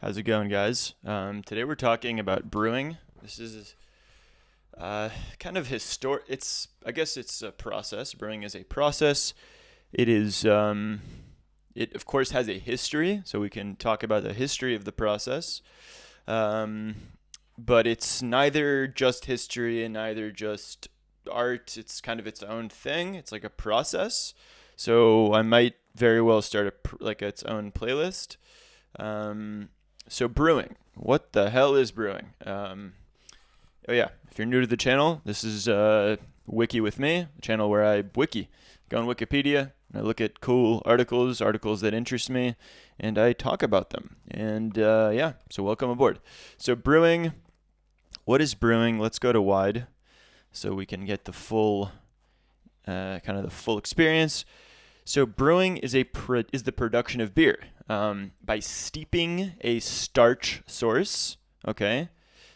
How's it going, guys? Today we're talking about brewing. This is kind of historic. I guess it's a process. Brewing is a process. It is, it of course has a history, so we can talk about the history of the process. Um, but it's neither just history and neither just art. It's kind of its own thing. It's like a process. So I might very well start like its own playlist. Um, so brewing. What the hell is brewing? Oh yeah, if you're new to the channel, this is Wiki with me, a channel where I wiki, go on Wikipedia, and I look at cool articles that interest me, and I talk about them. And yeah, so welcome aboard. So brewing. What is brewing? Let's go to wide, so we can get the full, kind of the full experience. So brewing is is the production of beer by steeping a starch source. Okay,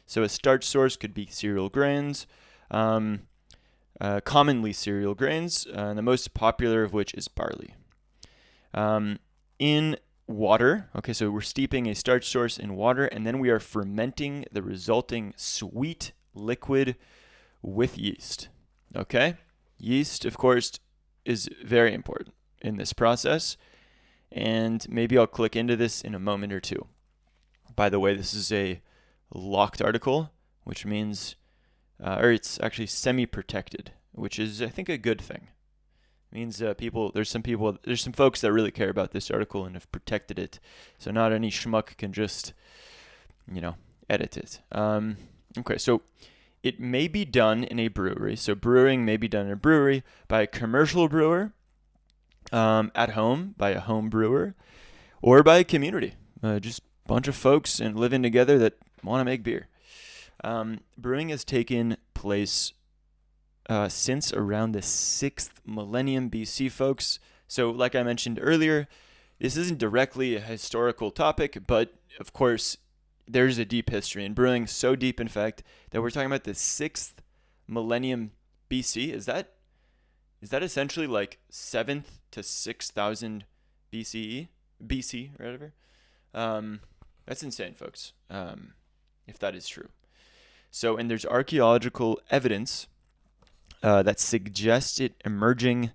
so a starch source could be cereal grains, um, commonly cereal grains, the most popular of which is barley. In water. Okay, so we're steeping a starch source in water, and then we are fermenting the resulting sweet liquid with yeast. Okay, yeast, of course, is very important in this process, and maybe I'll click into this in a moment or two. By the way, this is a locked article, which means, or it's actually semi-protected, which is, I think, a good thing. It means there's some folks that really care about this article and have protected it, so not any schmuck can just, edit it. Okay, so it may be done in a brewery. So brewing may be done in a brewery by a commercial brewer, at home by a home brewer, or by a community, just a bunch of folks and living together that want to make beer. Brewing has taken place since around the 6th millennium BC, folks. So like I mentioned earlier, this isn't directly a historical topic, but of course there's a deep history in brewing, so deep in fact that we're talking about the 6th millennium BC. Is that essentially like 7th to 6,000 BCE? BC, or whatever. That's insane, folks, if that is true. So, and there's archaeological evidence that suggests it emerging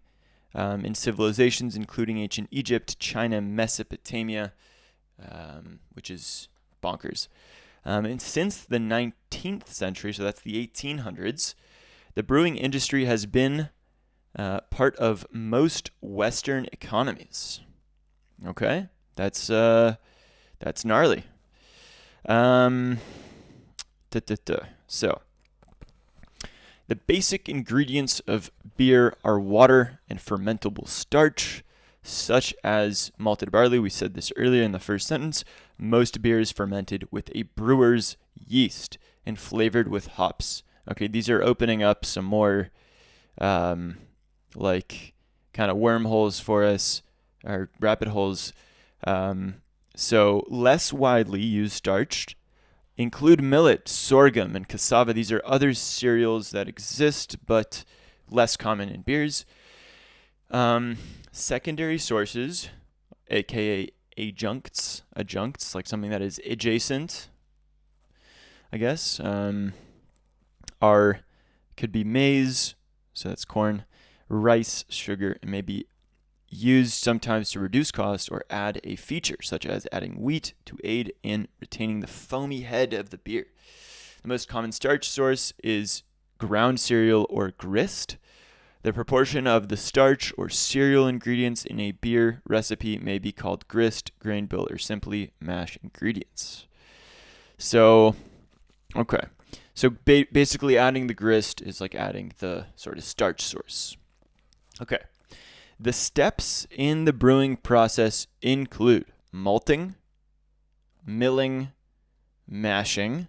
in civilizations including ancient Egypt, China, Mesopotamia, which is bonkers. And since the 19th century, so that's the 1800s, the brewing industry has been part of most Western economies. Okay, that's gnarly. So, the basic ingredients of beer are water and fermentable starch, such as malted barley. We said this earlier in the first sentence. Most beer is fermented with a brewer's yeast and flavored with hops. Okay, these are opening up some more like kind of wormholes for us, or rabbit holes. So less widely used starch include millet, sorghum, and cassava. These are other cereals that exist but less common in beers. Secondary sources, aka adjuncts, like something that is adjacent, I guess, could be maize, so that's corn, rice, sugar, and maybe used sometimes to reduce cost or add a feature, such as adding wheat to aid in retaining the foamy head of the beer. The most common starch source is ground cereal or grist. The proportion of the starch or cereal ingredients in a beer recipe may be called grist, grain bill, or simply mash ingredients. So, okay. So basically adding the grist is like adding the sort of starch source. Okay. The steps in the brewing process include malting, milling, mashing,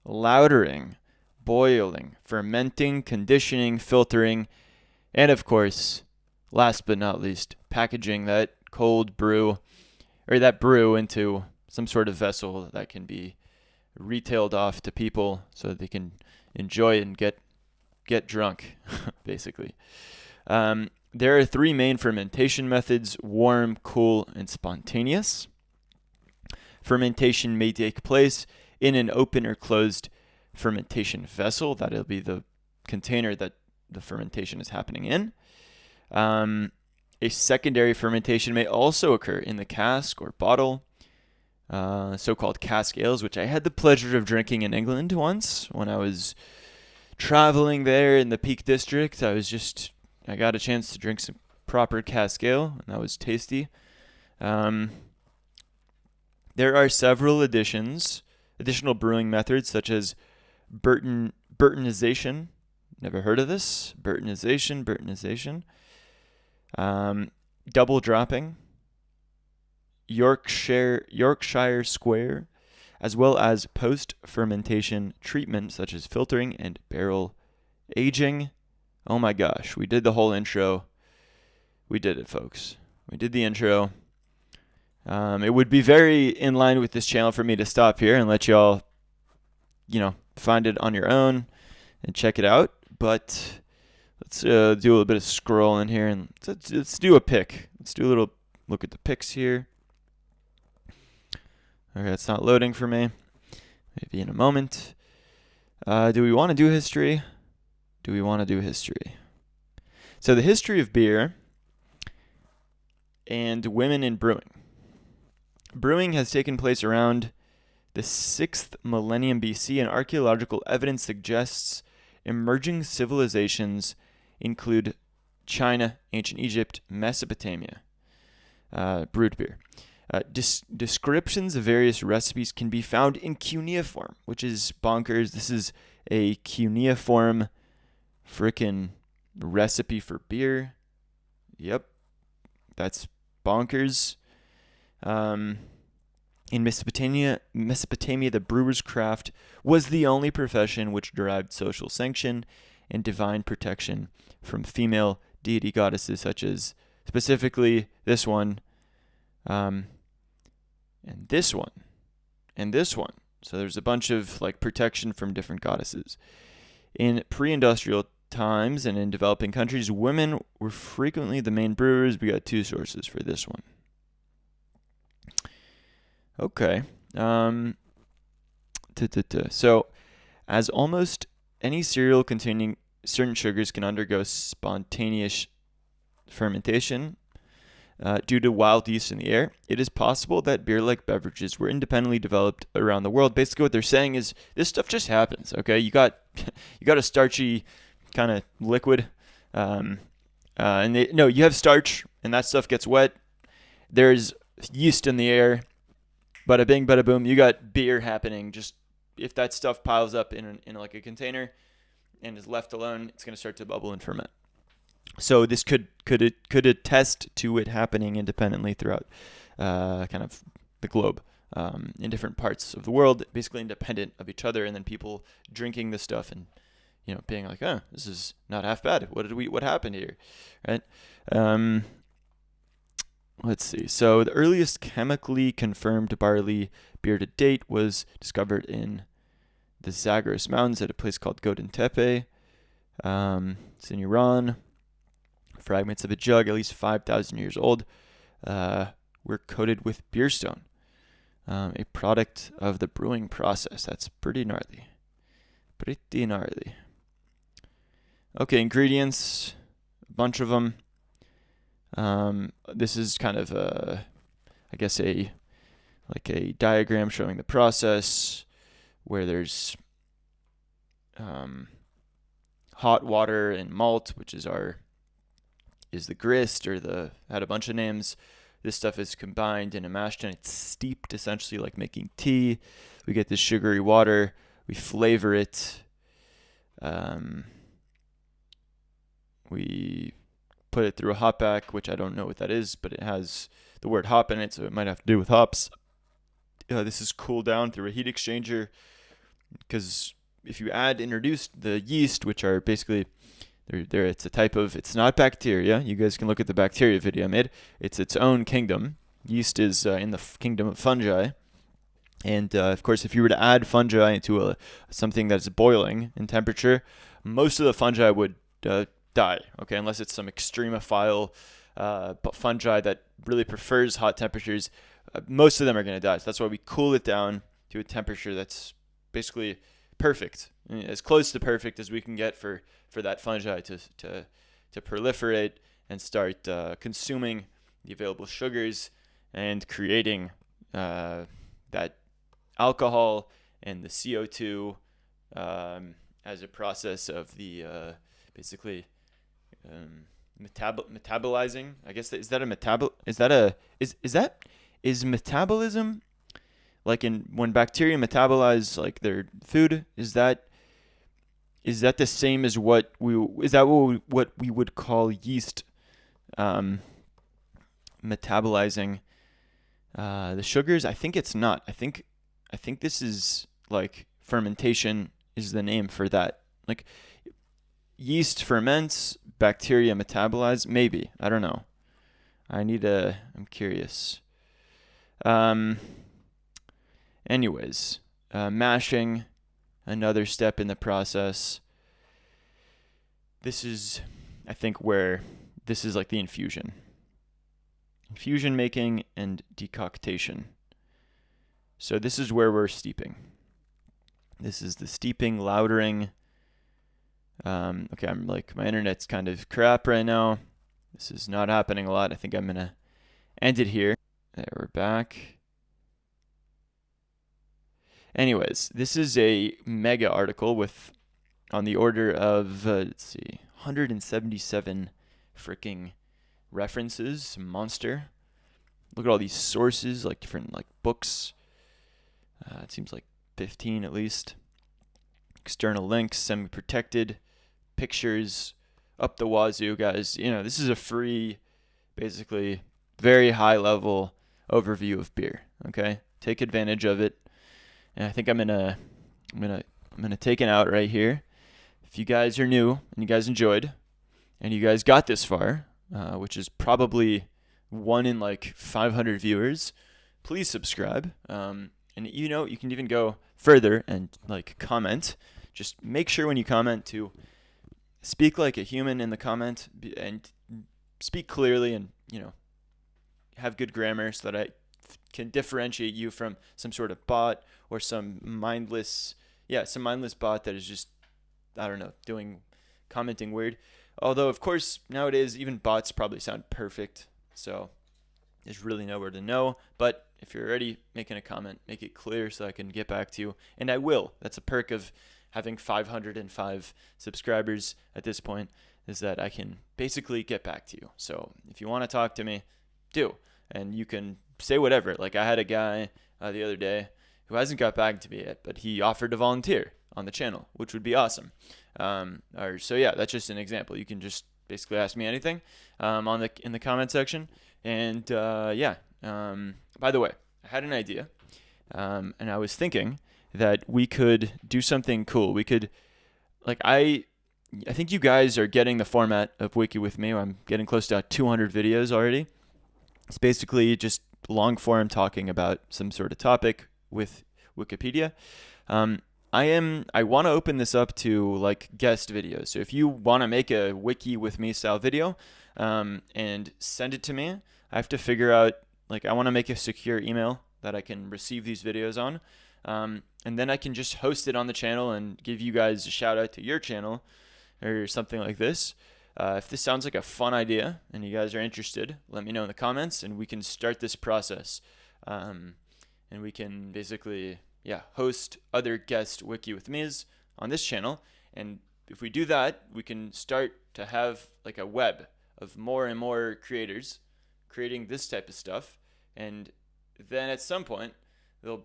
lautering, boiling, fermenting, conditioning, filtering, and of course, last but not least, packaging that cold brew, or that brew, into some sort of vessel that can be retailed off to people so that they can enjoy it and get drunk, basically. There are three main fermentation methods: warm, cool, and spontaneous. Fermentation may take place in an open or closed fermentation vessel. That'll be the container that the fermentation is happening in. A secondary fermentation may also occur in the cask or bottle, so-called cask ales, which I had the pleasure of drinking in England once when I was traveling there in the Peak District. I got a chance to drink some proper cask ale, and that was tasty. There are several additional brewing methods, such as Burtonization. Never heard of this. Burtonization. Double dropping, Yorkshire Square, as well as post-fermentation treatment such as filtering and barrel aging. Oh my gosh, we did the whole intro. We did it, folks. We did the intro. It would be very in line with this channel for me to stop here and let y'all, find it on your own and check it out. But let's do a little bit of scrolling here and let's do a pick. Let's do a little look at the picks here. Okay, it's not loading for me. Maybe in a moment. Do we want to do history? So the history of beer and women in brewing. Brewing has taken place around the 6th millennium BC, and archaeological evidence suggests emerging civilizations include China, ancient Egypt, Mesopotamia. Brewed beer. Descriptions of various recipes can be found in cuneiform, which is bonkers. This is a cuneiform frickin' recipe for beer. Yep, that's bonkers. In Mesopotamia, the brewer's craft was the only profession which derived social sanction and divine protection from female deity goddesses, such as specifically this one, and this one. So there's a bunch of protection from different goddesses. In pre-industrial times and in developing countries, women were frequently the main brewers. We got two sources for this one. Okay. So, as almost any cereal containing certain sugars can undergo spontaneous fermentation due to wild yeast in the air, it is possible that beer-like beverages were independently developed around the world. Basically, what they're saying is this stuff just happens. Okay, you got a starchy kind of liquid, you have starch, and that stuff gets wet. There's yeast in the air. Bada bing, bada boom. You got beer happening. Just if that stuff piles up in a container and is left alone, it's going to start to bubble and ferment. So this could attest to it happening independently throughout kind of the globe in different parts of the world, basically independent of each other, and then people drinking the stuff and being like, oh, this is not half bad. What happened here, right? Let's see. So the earliest chemically confirmed barley beer to date was discovered in the Zagros Mountains at a place called Godin Tepe. It's in Iran. Fragments of a jug, at least 5,000 years old, were coated with beer stone, a product of the brewing process. That's pretty gnarly. Okay, ingredients, a bunch of them. This is kind of a diagram showing the process where there's hot water and malt, which is the grist, or had a bunch of names. This stuff is combined in a mash tun. It's steeped, essentially like making tea. We get this sugary water. We flavor it. We put it through a hop back, which I don't know what that is, but it has the word hop in it, so it might have to do with hops. This is cooled down through a heat exchanger, because if you introduce the yeast, which are basically it's a type of, it's not bacteria. You guys can look at the bacteria video I made. It's its own kingdom. Yeast is in the kingdom of fungi. And of course, if you were to add fungi into something that's boiling in temperature, most of the fungi would die, okay, unless it's some extremophile fungi that really prefers hot temperatures. most of them are going to die. So that's why we cool it down to a temperature that's basically perfect, as close to perfect as we can get for that fungi to proliferate and start consuming the available sugars and creating that alcohol and the CO2 as a process of the basically metabolizing. I guess is metabolism like when bacteria metabolize like their food? Is that the same as what we would call yeast metabolizing the sugars? I think it's not. I think this is like fermentation is the name for that. Like yeast ferments, bacteria metabolize. Maybe, I don't know. I'm curious. Anyways, mashing, another step in the process. This is, I think, where this is like the infusion making and decoction. So this is where we're steeping. This is the steeping, lautering. Okay, I'm like, my internet's kind of crap right now. This is not happening a lot. I think I'm going to end it here. There, we're back. Anyways, this is a mega article with on the order of, 177 freaking references. Monster. Look at all these sources, like different like books. It seems like 15 at least. External links, semi-protected, pictures up the wazoo, guys. This is a free, basically very high level overview of beer. Okay, take advantage of it. And I think I'm gonna take it out right here. If you guys are new and you guys enjoyed, and you guys got this far, which is probably 1 in like 500 viewers, please subscribe. And you can even go further and like comment. Just make sure when you comment to speak like a human in the comment and speak clearly and have good grammar so that I can differentiate you from some sort of bot or some mindless bot that is just, I don't know, commenting weird. Although, of course, nowadays, even bots probably sound perfect. So there's really nowhere to know. But if you're already making a comment, make it clear so I can get back to you. And I will. That's a perk of having 505 subscribers at this point, is that I can basically get back to you. So if you want to talk to me, do. And you can say whatever. Like I had a guy the other day who hasn't got back to me yet, but he offered to volunteer on the channel, which would be awesome. So yeah, that's just an example. You can just basically ask me anything in the comment section. And by the way, I had an idea, and I was thinking that we could do something cool. We could, like, I think you guys are getting the format of Wiki with me. I'm getting close to 200 videos already. It's basically just long form talking about some sort of topic with Wikipedia. I want to open this up to like guest videos. So if you want to make a Wiki with me style video and send it to me, I have to figure out, like, I want to make a secure email that I can receive these videos on. And then I can just host it on the channel and give you guys a shout out to your channel or something like this. If this sounds like a fun idea and you guys are interested, let me know in the comments and we can start this process. And we can basically, host other guest Wiki with me's on this channel. And if we do that, we can start to have like a web of more and more creators creating this type of stuff. And then at some point, we're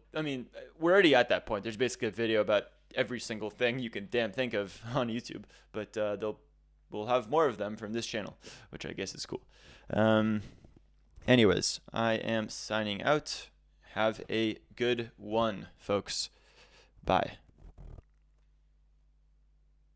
already at that point. There's basically a video about every single thing you can think of on YouTube, but we'll have more of them from this channel, which I guess is cool. Anyways, I am signing out. Have a good one, folks. Bye.